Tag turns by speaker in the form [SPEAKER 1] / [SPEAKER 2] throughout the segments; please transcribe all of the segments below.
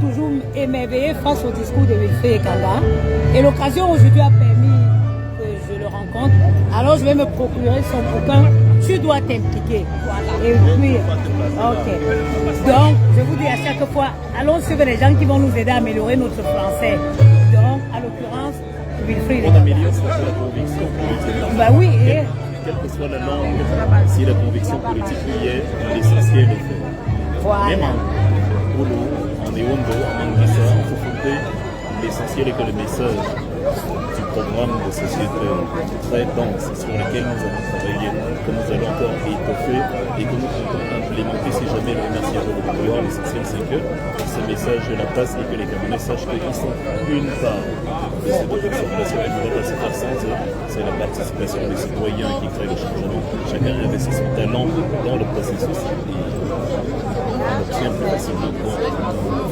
[SPEAKER 1] toujours émerveillé face au discours de Wilfried Ekanga. Et l'occasion aujourd'hui a permis que je le rencontre. Alors je vais me procurer son bouquin. Tu dois t'impliquer. Voilà. Et puis, ok. Donc, je vous dis à chaque fois, allons suivre les gens qui vont nous aider à améliorer notre français. Donc, à l'occurrence, Wilfried Ekanga.
[SPEAKER 2] On améliore ça sur la conviction politique.
[SPEAKER 1] Bah oui, et...
[SPEAKER 2] Quelle que soit la langue, si la conviction politique y est, l'essentiel est fait.
[SPEAKER 1] Voilà.
[SPEAKER 2] Même en Bolo, en Ewondo, en Manguissa, en Fofouté, l'essentiel est que le message du programme de société très dense sur lequel nous allons travailler, que nous allons encore étoffer et que nous comptons implémenter si jamais le MRC a le pouvoir, l'essentiel c'est que ce message la passe et que les Camerounais sachent qu'ils sont une part de cette transformation. Elle ne va pas se faire sans eux. C'est la participation des citoyens qui crée le changement. Chacun investit son talent dans le processus et on obtient plus facilement.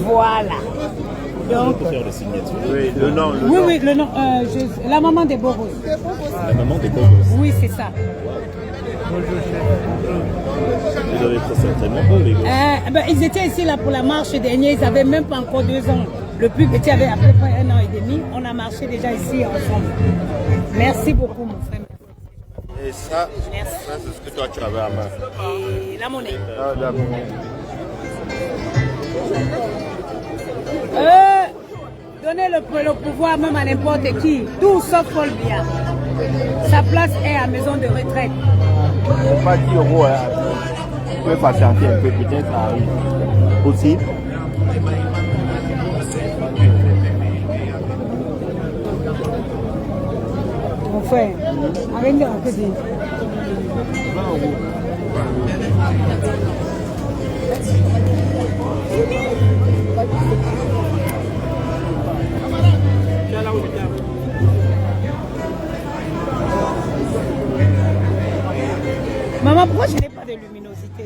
[SPEAKER 1] Voilà. Donc,
[SPEAKER 2] on peut faire la signature.
[SPEAKER 3] Oui, le nom.
[SPEAKER 1] Oui, le nom. La maman des Bobos.
[SPEAKER 2] La maman des Bobos.
[SPEAKER 1] Oui, c'est ça.
[SPEAKER 2] Vous avez fait certainement beau, les gars.
[SPEAKER 1] Ils étaient ici là pour la marche dernière. Ils n'avaient même pas encore 2 ans. Le plus petit avait à peu près 1 an et demi. On a marché déjà ici ensemble. Merci beaucoup, mon frère.
[SPEAKER 3] Et ça, c'est ce que toi tu avais à main.
[SPEAKER 1] Et la monnaie.
[SPEAKER 3] Ah, la monnaie.
[SPEAKER 1] Donner le pouvoir même à n'importe qui, tout sauf Paul Biya. Sa place est à maison de retraite.
[SPEAKER 3] Il ne faut pas dire euros, hein. Vous pouvez patienter un peu, peut-être ça arrive. Possible.
[SPEAKER 1] Mon frère, arrête de raconter.
[SPEAKER 3] 20 euros.
[SPEAKER 1] Maman, pourquoi je n'ai pas de luminosité?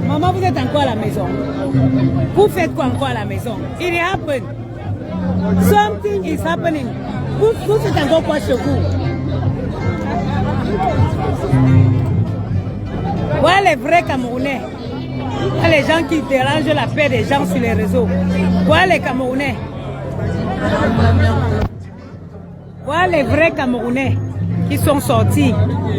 [SPEAKER 1] Maman, vous êtes encore à la maison. Vous faites quoi encore à la maison? It happened. Something is happening. Vous faites encore quoi chez vous? Voilà les vrais Camerounais. Voilà les gens qui dérangent la paix des gens sur les réseaux. Voilà les Camerounais. Voilà les vrais Camerounais qui sont sortis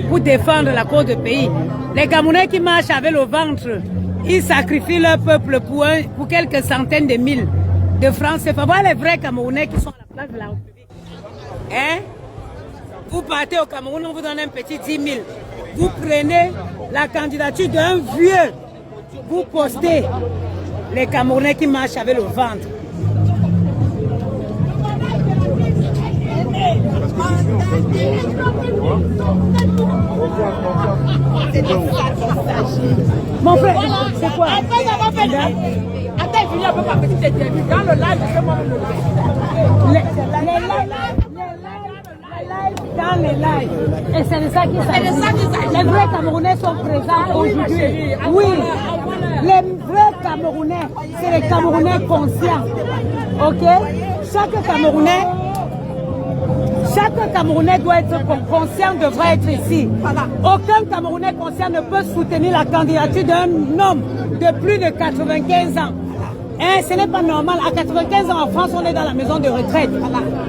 [SPEAKER 1] pour défendre la cause du pays. Les Camerounais qui marchent avec le ventre. Ils sacrifient leur peuple pour quelques centaines de mille de francs CFA. Voilà les vrais Camerounais qui sont à la place de la République. Hein? Vous partez au Cameroun, on vous donne un petit 10 000. Vous prenez la candidature d'un vieux. Vous postez les Camerounais qui marchent avec le ventre. Mon frère, c'est quoi?
[SPEAKER 4] Attends, il finit un peu ma petite interview. Dans le live, je fais moi-même le
[SPEAKER 1] Dans les lives. Et c'est de ça qu'il s'agit. Les vrais Camerounais sont présents aujourd'hui. Oui, les vrais Camerounais, c'est les Camerounais conscients. Ok? Chaque Camerounais doit être conscient, devrait être ici. Aucun Camerounais conscient ne peut soutenir la candidature d'un homme de plus de 95 ans. Hein, ce n'est pas normal. À 95 ans en France, on est dans la maison de retraite.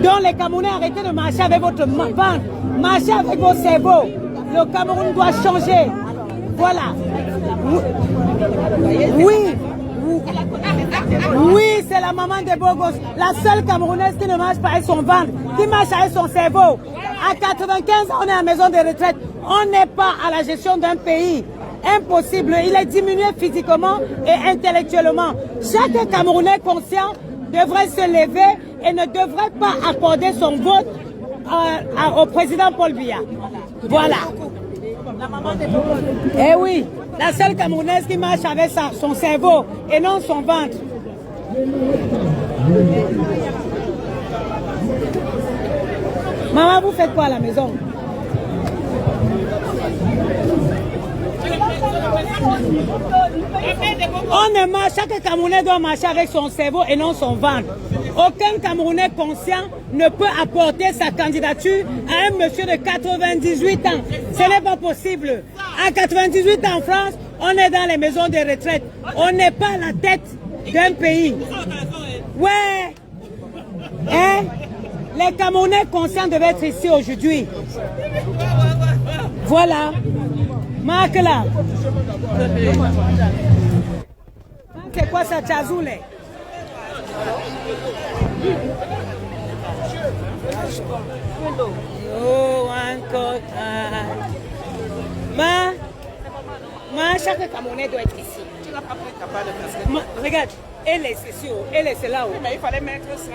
[SPEAKER 1] Donc les Camerounais, arrêtez de marcher avec votre ventre. Marchez avec vos cerveaux. Le Cameroun doit changer. Voilà. Oui. Oui, c'est la maman des Bogos. La seule Camerounaise qui ne marche pas avec son ventre, qui marche avec son cerveau. À 95 ans, on est à la maison de retraite. On n'est pas à la gestion d'un pays. Impossible. Il est diminué physiquement et intellectuellement. Chaque Camerounais conscient devrait se lever et ne devrait pas accorder son vote au président Paul Biya. Voilà. Eh oui, la seule Camerounaise qui marche avec son cerveau et non son ventre. Maman, vous faites quoi à la maison? Chaque Camerounais doit marcher avec son cerveau et non son ventre. Aucun Camerounais conscient ne peut apporter sa candidature à un monsieur de 98 ans. Ce n'est pas possible. À 98 ans en France, on est dans les maisons de retraite. On n'est pas à la tête d'un pays. Ouais. Hein? Les Camerounais conscients devaient être ici aujourd'hui. Voilà. Marque là. C'est quoi ça, Tchazoulé? Oh, encore. Chaque Camerounais doit être ici. Tu n'as pas pris ta part de casquette. Regarde, elle est ici, elle est là.
[SPEAKER 4] Mais il fallait mettre ça.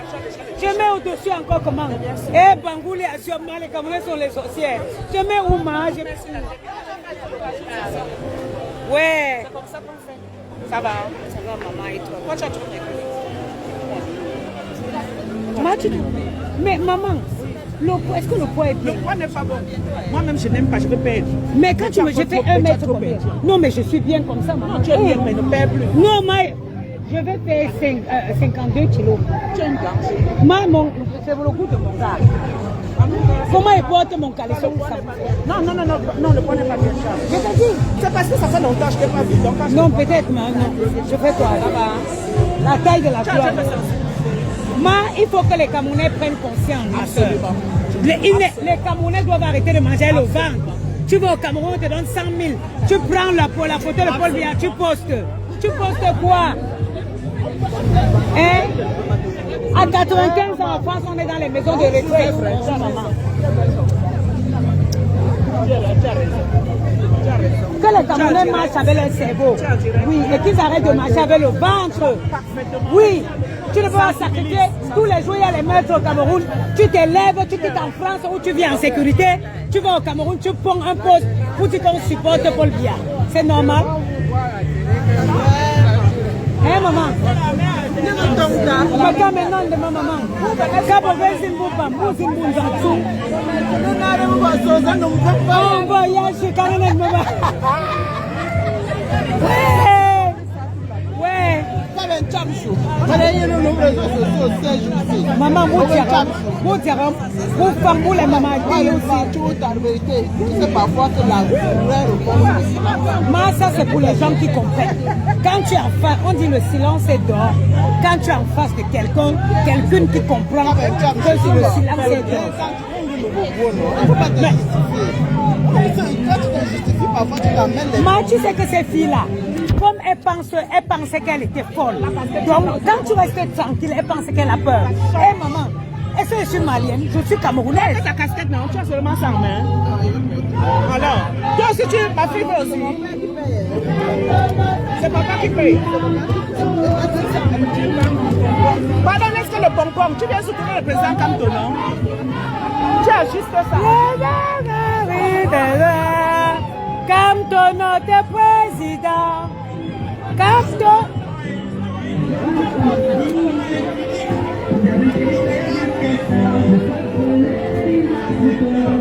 [SPEAKER 1] Je mets au-dessus encore comment? Eh, Bangouli, assurément, les Camerounais sont les sorcières. Je mets où, ma? Je mets ouais.
[SPEAKER 4] C'est comme ça qu'on fait. Ça va, maman, et toi? Moi, tu as trouvé.
[SPEAKER 1] Mais maman, est-ce que le poids est bien?
[SPEAKER 4] Le poids n'est pas bon. Moi-même, je n'aime pas, je veux perdre.
[SPEAKER 1] Mais quand tu me jettes 1 mètre combien? Non, mais je suis bien comme ça, maman.
[SPEAKER 4] Non, tu es bien, mais ne perds plus.
[SPEAKER 1] Non, mais je vais faire 52 kilos.
[SPEAKER 4] Tu es une danger.
[SPEAKER 1] C'est le goût de mon gars. Comment il porte mon caleçon?
[SPEAKER 4] Non, le poids n'est pas bien cher.
[SPEAKER 1] Je te dis.
[SPEAKER 4] C'est parce que ça fait longtemps que je ne t'ai pas vu. Donc,
[SPEAKER 1] Non, peut-être, mais non. Je fais quoi? La taille de la toile. Il faut que les Camerounais prennent conscience, ma soeur. Les Camerounais doivent arrêter de manger le ventre. Tu vas au Cameroun, on te donne 100 000. Tu prends la photo de Paul Biya, tu postes. Tu postes quoi? Hein? À 95 ans en France, on est dans les maisons de retraite. Que les Camerounais marchent avec leur cerveau. Oui, et qu'ils arrêtent de marcher avec le ventre. Oui. Tu ne peux pas sacrifier. Tous les jours, il y a les meurtres au Cameroun. Tu t'élèves, tu quittes en France où tu vis en sécurité. Tu vas au Cameroun, tu prends un poste pour dire qu'on supporte Paul Biya. C'est normal. Hein, maman? Maman, maintenant, de ma maman. On voyage chez Cameroun, maman. Ouais. Maman, pour les mamans
[SPEAKER 5] c'est parfois que la
[SPEAKER 1] mais ça c'est pour les gens qui comprennent. Quand tu es en face, on dit le silence est dehors. Quand tu es en face de quelqu'un qui comprend que le silence est dehors. Mais tu sais que ces filles-là, comme elle pensait qu'elle était folle. Donc, quand tu restes tranquille, elle pense qu'elle a peur. Hé maman, est-ce que je suis malienne? Je suis camerounaise.
[SPEAKER 4] Ta casquette, non, tu as seulement ça en main. Alors, toi aussi, tu es ma fille aussi. C'est papa qui paye. Pardon, est-ce que le pompon, tu viens soutenir le président Kamto, non? Tu as juste ça. Kamto, notre président. Kamto.
[SPEAKER 1] Thank you.